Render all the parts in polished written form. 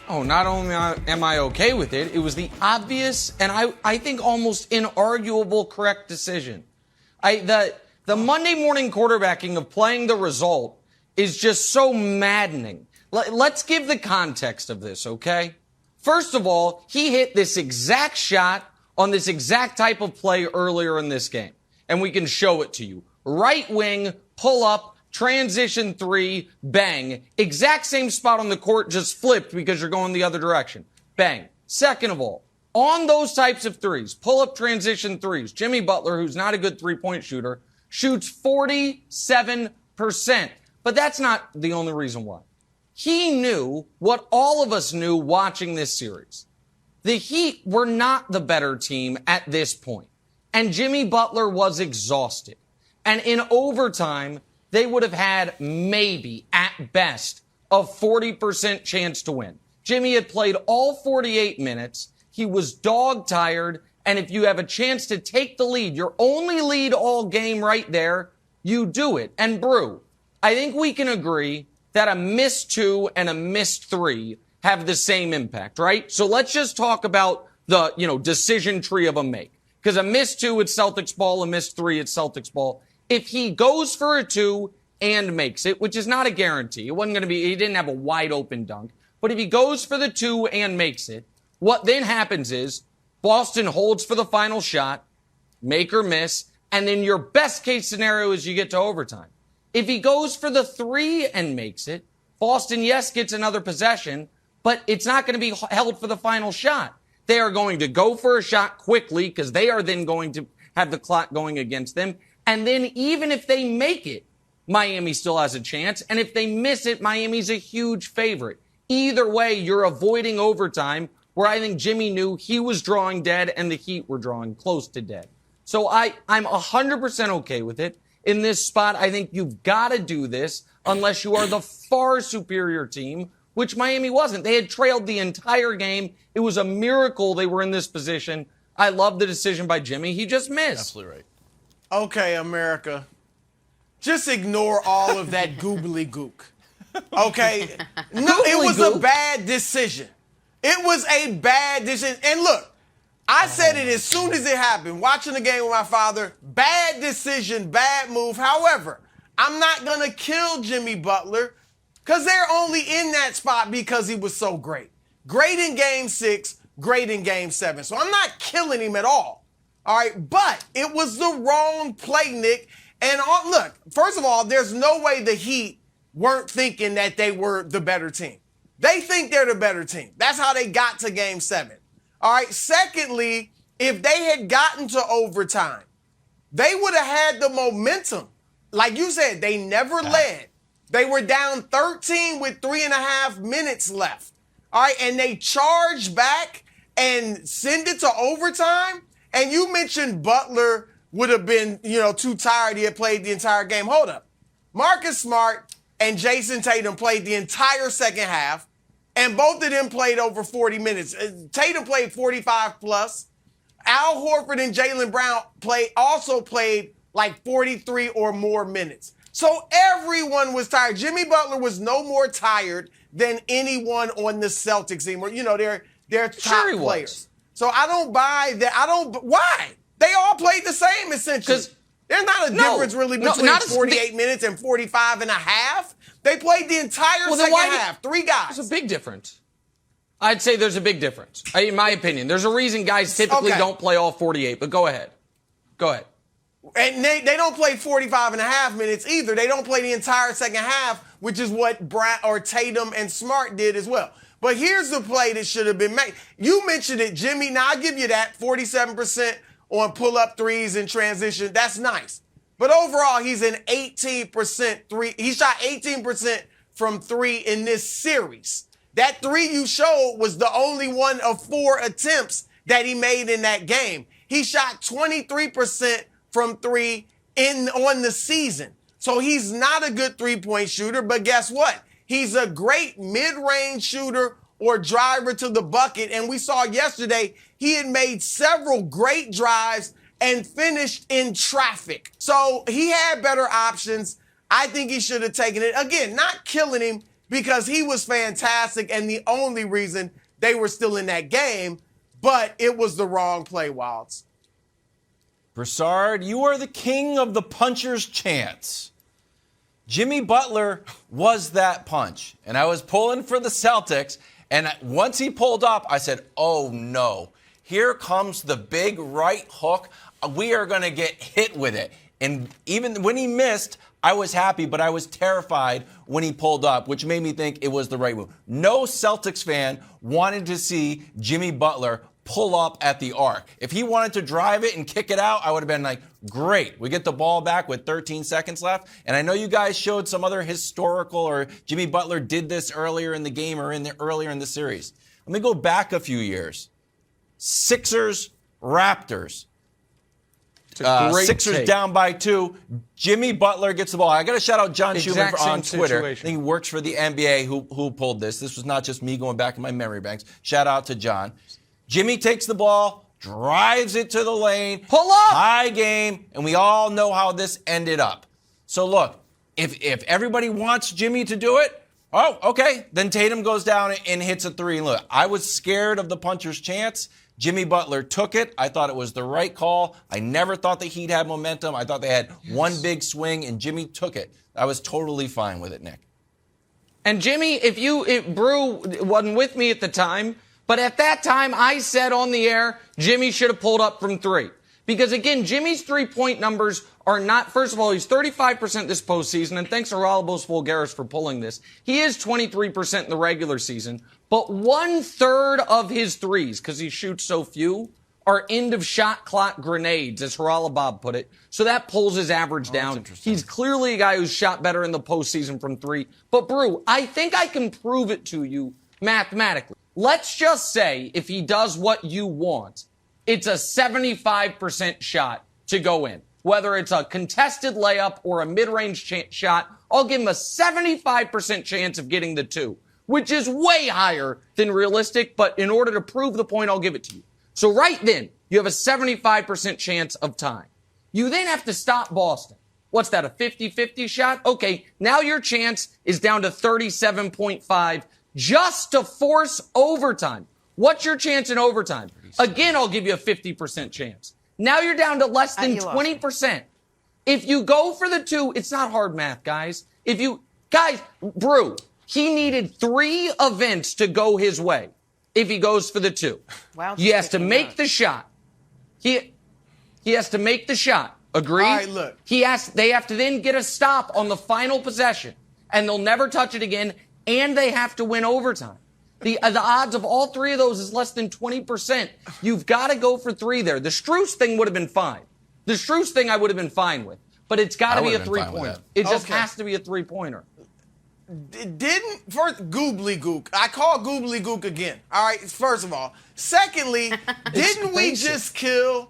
Oh, not only am I okay with it, it was the obvious and I think almost inarguable correct decision. The Monday morning quarterbacking of playing the result is just so maddening. Let's give the context of this, okay? First of all, he hit this exact shot on this exact type of play earlier in this game. And we can show it to you. Right wing, pull up, transition three, bang. Exact same spot on the court, just flipped because you're going the other direction. Bang. Second of all, on those types of threes, pull up transition threes, Jimmy Butler, who's not a good three-point shooter, shoots 47%. But that's not the only reason why. He knew what all of us knew watching this series. The Heat were not the better team at this point. And Jimmy Butler was exhausted. And in overtime, they would have had maybe, at best, a 40% chance to win. Jimmy had played all 48 minutes. He was dog-tired. And if you have a chance to take the lead, your only lead all game right there, you do it. And Brew, I think we can agree that a missed 2 and a missed 3 have the same impact, right? So let's just talk about the, decision tree of a make. Because a missed 2, it's Celtics ball. A missed 3, it's Celtics ball. If he goes for a 2 and makes it, which is not a guarantee, he didn't have a wide open dunk. But if he goes for the 2 and makes it, what then happens is Boston holds for the final shot, make or miss, and then your best case scenario is you get to overtime. If he goes for the 3 and makes it, Boston, yes, gets another possession, but it's not going to be held for the final shot. They are going to go for a shot quickly because they are then going to have the clock going against them. And then even if they make it, Miami still has a chance. And if they miss it, Miami's a huge favorite. Either way, you're avoiding overtime, where I think Jimmy knew he was drawing dead and the Heat were drawing close to dead. So I'm 100% okay with it. In this spot, I think you've got to do this unless you are the far superior team, which Miami wasn't. They had trailed the entire game. It was a miracle they were in this position. I love the decision by Jimmy. He just missed. Absolutely right. Okay, America. Just ignore all of that goobly gook. Okay? No, it was a bad decision. It was a bad decision. And look, I said it as soon as it happened, watching the game with my father. Bad decision, bad move. However, I'm not going to kill Jimmy Butler because they're only in that spot because he was so great. Great in Game 6, great in Game 7. So I'm not killing him at all. All right, but it was the wrong play, Nick. And look, first of all, there's no way the Heat weren't thinking that they were the better team. They think they're the better team. That's how they got to Game 7. All right, secondly, if they had gotten to overtime, they would have had the momentum. Like you said, they never led. They were down 13 with 3.5 minutes left. All right, and they charged back and send it to overtime. And you mentioned Butler would have been, too tired. He had played the entire game. Hold up. Marcus Smart and Jason Tatum played the entire second half, and both of them played over 40 minutes. Tatum played 45 plus. Al Horford and Jaylen Brown also played like 43 or more minutes. So everyone was tired. Jimmy Butler was no more tired than anyone on the Celtics team, or their top players. So I don't buy that. Why? They all played the same, essentially. There's not a difference really between 48 minutes and 45 and a half. They played the entire second half. 3 guys. There's a big difference. I'd say there's a big difference, in my opinion. There's a reason guys typically don't play all 48, but go ahead. Go ahead. And they don't play 45 and a half minutes either. They don't play the entire second half, which is what Tatum and Smart did as well. But here's the play that should have been made. You mentioned it, Jimmy. Now, I'll give you that. 47% on pull-up threes in transition. That's nice. But overall, he's an 18% three. He shot 18% from 3 in this series. That 3 you showed was the only one of 4 attempts that he made in that game. He shot 23% from 3 on the season. So he's not a good three-point shooter, but guess what? He's a great mid-range shooter or driver to the bucket. And we saw yesterday he had made several great drives and finished in traffic. So he had better options. I think he should have taken it. Again, not killing him, because he was fantastic and the only reason they were still in that game, but it was the wrong play, Wilds. Broussard, you are the king of the puncher's chance. Jimmy Butler was that punch, and I was pulling for the Celtics, and once he pulled up, I said, oh, no. Here comes the big right hook. We are going to get hit with it. And even when he missed, I was happy, but I was terrified when he pulled up, which made me think it was the right move. No Celtics fan wanted to see Jimmy Butler pull up at the arc. If he wanted to drive it and kick it out, I would have been like, great. We get the ball back with 13 seconds left. And I know you guys showed some other historical or Jimmy Butler did this earlier in the game or earlier in the series. Let me go back take. Sixers, Raptors. Sixers down by 2. Jimmy Butler gets the ball. I got to shout out John Schumann on Twitter. I think he works for the NBA who pulled this. This was not just me going back in my memory banks. Shout out to John. Jimmy takes the ball, drives it to the lane. Pull up! High game, and we all know how this ended up. So look, if everybody wants Jimmy to do it, oh, okay. Then Tatum goes down and hits a 3. And look, I was scared of the puncher's chance. Jimmy Butler took it. I thought it was the right call. I never thought the Heat had momentum. I thought they had one big swing, and Jimmy took it. I was totally fine with it, Nick. And Jimmy, if Brew wasn't with me at the time, but at that time I said on the air, Jimmy should have pulled up from 3. Because again, Jimmy's 3-point numbers are not, first of all, he's 35% this postseason, and thanks to Ralbos Vulgaris for pulling this. He is 23% in the regular season, but 1/3 of his threes, because he shoots so few, are end-of-shot clock grenades, as Haralabob put it. So that pulls his average down. He's clearly a guy who's shot better in the postseason from 3. But, Brew, I think I can prove it to you mathematically. Let's just say if he does what you want, it's a 75% shot to go in. Whether it's a contested layup or a mid-range shot, I'll give him a 75% chance of getting the 2, which is way higher than realistic, but in order to prove the point, I'll give it to you. So right then, you have a 75% chance of tying. You then have to stop Boston. What's that, a 50-50 shot? Okay, now your chance is down to 37.5 just to force overtime. What's your chance in overtime? Again, I'll give you a 50% chance. Now you're down to less than 20%. If you go for the 2, it's not hard math, guys. Brew, he needed 3 events to go his way if he goes for the 2. Wow, he has to make the shot. He has to make the shot. Agree? All right, look. They have to then get a stop on the final possession, and they'll never touch it again, and they have to win overtime. The odds of all 3 of those is less than 20%. You've got to go for 3 there. The Strus thing would have been fine. The Strus thing I would have been fine with. But it's got to be a 3-pointer. It just has to be a 3-pointer. First, goobly-gook. I call goobly-gook again. All right, first of all. Secondly, didn't we just kill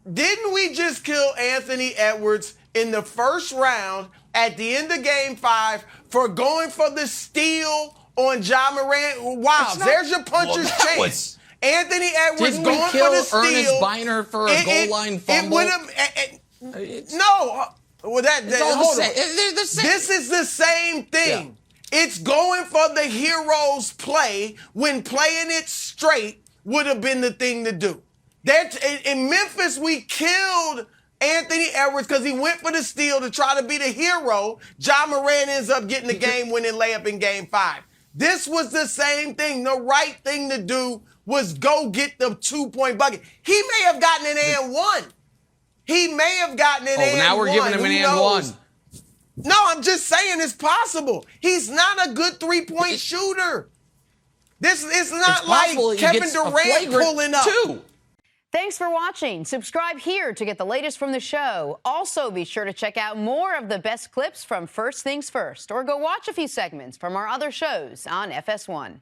Anthony Edwards in the first round at the end of Game 5 for going for the steal on Ja Morant? Wow, there's your puncher's chance. Anthony Edwards going for the steal. Ernest Biner for a goal line fumble? It would have. No. Well, hold on. They're the same. This is the same thing. Yeah. It's going for the hero's play when playing it straight would have been the thing to do. In Memphis, we killed Anthony Edwards because he went for the steal to try to be the hero. Ja Morant ends up getting the game-winning layup in Game 5. This was the same thing. The right thing to do was go get the 2-point bucket. He may have gotten an and 1. He may have gotten an and 1. Now we're giving him an and 1. No, I'm just saying it's possible. He's not a good 3-point shooter. This is not like Kevin Durant pulling up. 2. Thanks for watching. Subscribe here to get the latest from the show. Also, be sure to check out more of the best clips from First Things First, or go watch a few segments from our other shows on FS1.